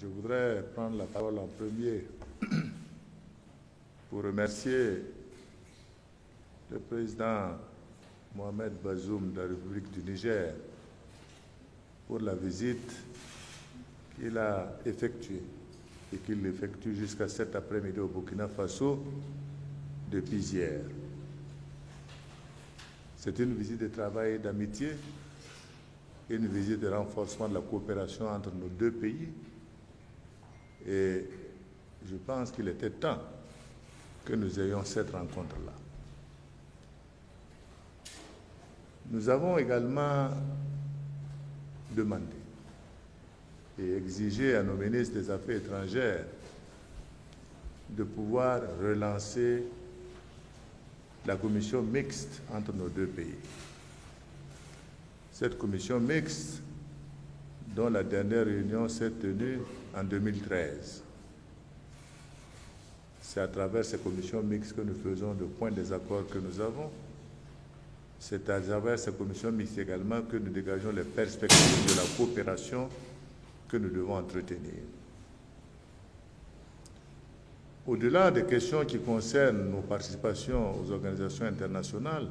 Je voudrais prendre la parole en premier pour remercier le président Mohamed Bazoum de la République du Niger pour la visite qu'il a effectuée et qu'il effectue jusqu'à cet après-midi au Burkina Faso depuis hier. C'est une visite de travail et d'amitié, une visite de renforcement de la coopération entre nos deux pays. Et je pense qu'il était temps que nous ayons cette rencontre-là. Nous avons également demandé et exigé à nos ministres des Affaires étrangères de pouvoir relancer la commission mixte entre nos deux pays. Cette commission mixte, dont la dernière réunion s'est tenue en 2013. C'est à travers ces commissions mixtes que nous faisons le point des accords que nous avons. C'est à travers ces commissions mixtes également que nous dégageons les perspectives de la coopération que nous devons entretenir. Au-delà des questions qui concernent nos participations aux organisations internationales,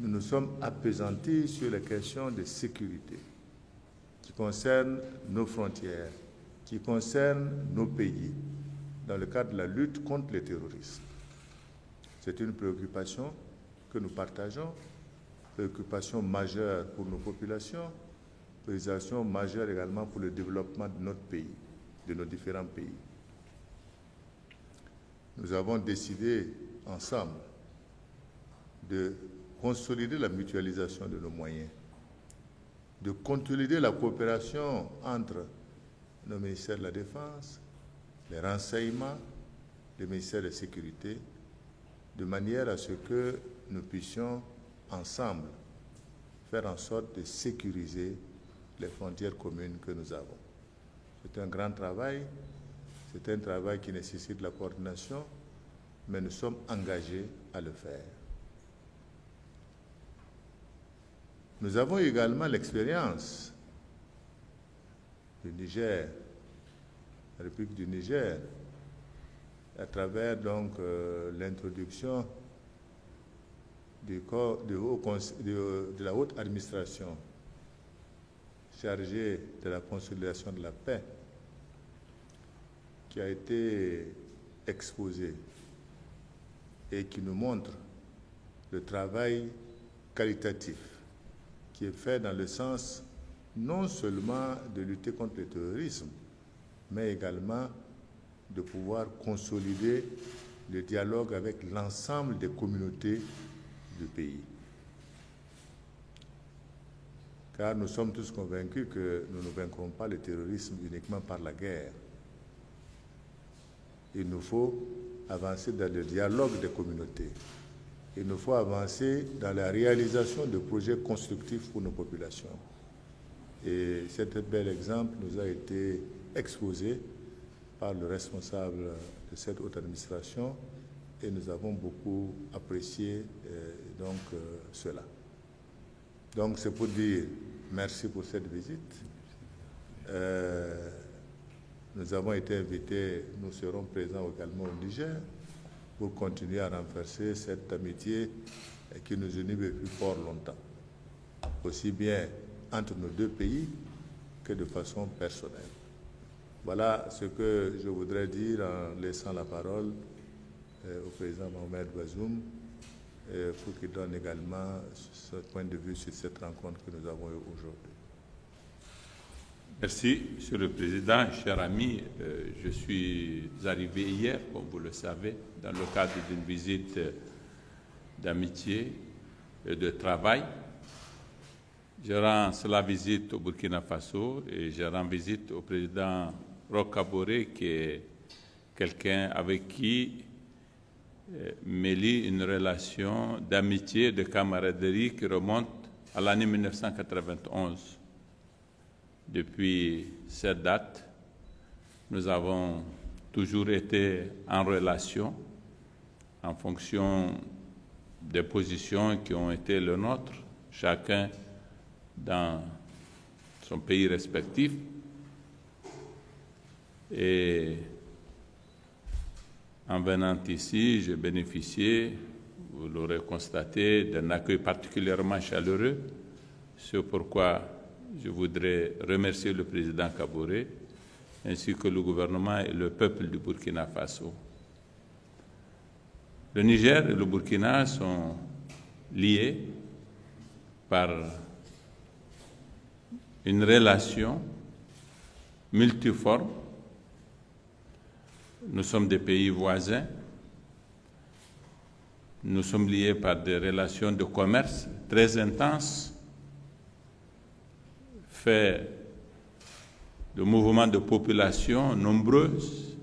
nous nous sommes appesantis sur les questions de sécurité qui concernent nos frontières, qui concernent nos pays, dans le cadre de la lutte contre le terrorisme. C'est une préoccupation que nous partageons, préoccupation majeure pour nos populations, préoccupation majeure également pour le développement de notre pays, de nos différents pays. Nous avons décidé ensemble de consolider la mutualisation de nos moyens, de consolider la coopération entre nos ministères de la Défense, les renseignements, le ministère de la Sécurité, de manière à ce que nous puissions ensemble faire en sorte de sécuriser les frontières communes que nous avons. C'est un grand travail, c'est un travail qui nécessite la coordination, mais nous sommes engagés à le faire. Nous avons également l'expérience du Niger, la République du Niger, à travers donc l'introduction de la haute administration chargée de la consolidation de la paix, qui a été exposée et qui nous montre le travail qualitatif qui est fait dans le sens non seulement de lutter contre le terrorisme, mais également de pouvoir consolider le dialogue avec l'ensemble des communautés du pays. Car nous sommes tous convaincus que nous ne vaincrons pas le terrorisme uniquement par la guerre. Il nous faut avancer dans le dialogue des communautés. Il nous faut avancer dans la réalisation de projets constructifs pour nos populations. Et cet bel exemple nous a été exposé par le responsable de cette haute administration et nous avons beaucoup apprécié cela. Donc c'est pour dire merci pour cette visite. Nous avons été invités, nous serons présents également au Niger pour continuer à renforcer cette amitié qui nous unit depuis fort longtemps, aussi bien entre nos deux pays que de façon personnelle. Voilà ce que je voudrais dire en laissant la parole au président Mohamed Bazoum pour qu'il donne également son point de vue sur cette rencontre que nous avons eue aujourd'hui. Merci, Monsieur le Président. Chers amis, je suis arrivé hier, comme vous le savez, dans le cadre d'une visite d'amitié et de travail. Je rends cela visite au Burkina Faso et je rends visite au président Roch Kaboré, qui est quelqu'un avec qui me lie une relation d'amitié et de camaraderie qui remonte à l'année 1991. Depuis cette date, nous avons toujours été en relation en fonction des positions qui ont été les nôtres, chacun dans son pays respectif. Et en venant ici, j'ai bénéficié, vous l'aurez constaté, d'un accueil particulièrement chaleureux. C'est pourquoi je voudrais remercier le président Kaboré, ainsi que le gouvernement et le peuple du Burkina Faso. Le Niger et le Burkina sont liés par une relation multiforme. Nous sommes des pays voisins. Nous sommes liés par des relations de commerce très intenses, fait de mouvements de population nombreuses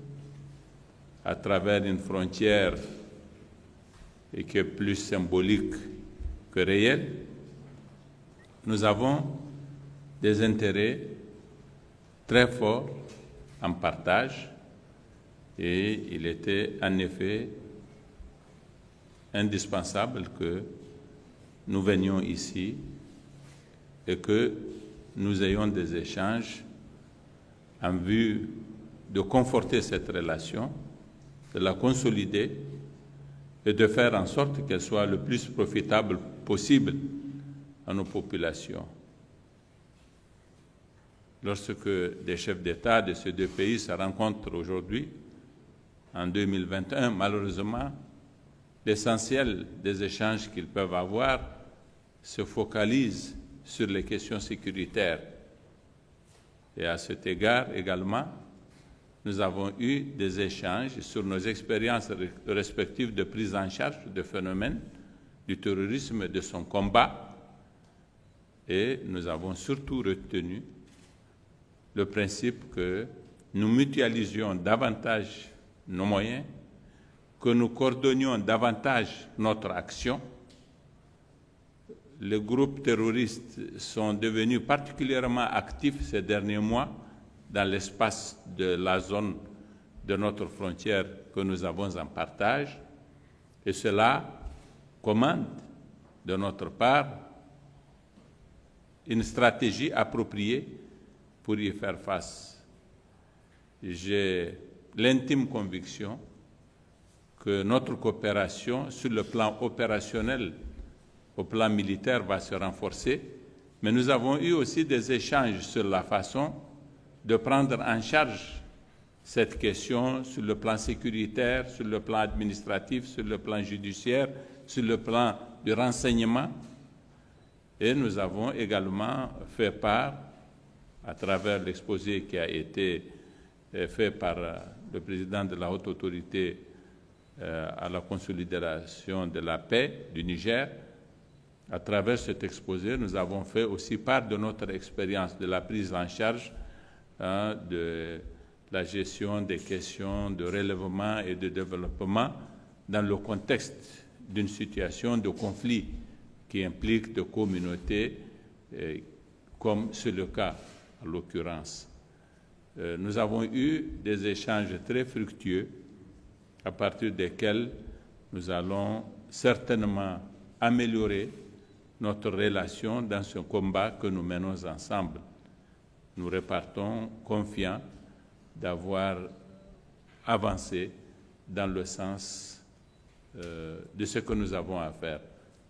à travers une frontière et qui est plus symbolique que réelle. Nous avons des intérêts très forts en partage et il était en effet indispensable que nous venions ici et que nous ayons des échanges en vue de conforter cette relation, de la consolider et de faire en sorte qu'elle soit le plus profitable possible à nos populations. Lorsque des chefs d'État de ces deux pays se rencontrent aujourd'hui, en 2021, malheureusement, l'essentiel des échanges qu'ils peuvent avoir se focalise sur les questions sécuritaires. Et à cet égard également, nous avons eu des échanges sur nos expériences respectives de prise en charge de phénomènes du terrorisme et de son combat. Et nous avons surtout retenu le principe que nous mutualisions davantage nos moyens, que nous coordonnions davantage notre action. Les groupes terroristes sont devenus particulièrement actifs ces derniers mois dans l'espace de la zone de notre frontière que nous avons en partage, et cela commande de notre part une stratégie appropriée pour y faire face. J'ai l'intime conviction que notre coopération sur le plan opérationnel, au plan militaire, va se renforcer, mais nous avons eu aussi des échanges sur la façon de prendre en charge cette question sur le plan sécuritaire, sur le plan administratif, sur le plan judiciaire, sur le plan du renseignement. Et nous avons également fait part, à travers l'exposé qui a été fait par le président de la Haute Autorité à la consolidation de la paix du Niger. À travers cet exposé, nous avons fait aussi part de notre expérience de la prise en charge de la gestion des questions de relèvement et de développement dans le contexte d'une situation de conflit qui implique des communautés, comme c'est le cas en l'occurrence. Nous avons eu des échanges très fructueux à partir desquels nous allons certainement améliorer notre relation dans ce combat que nous menons ensemble. Nous repartons confiants d'avoir avancé dans le sens de ce que nous avons à faire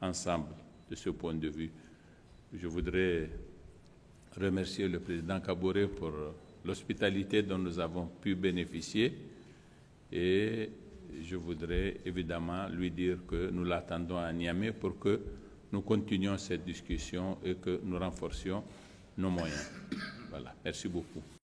ensemble de ce point de vue. Je voudrais remercier le président Kaboré pour l'hospitalité dont nous avons pu bénéficier et je voudrais évidemment lui dire que nous l'attendons à Niamey pour que nous continuions cette discussion et que nous renforcions nos moyens. Voilà, merci beaucoup.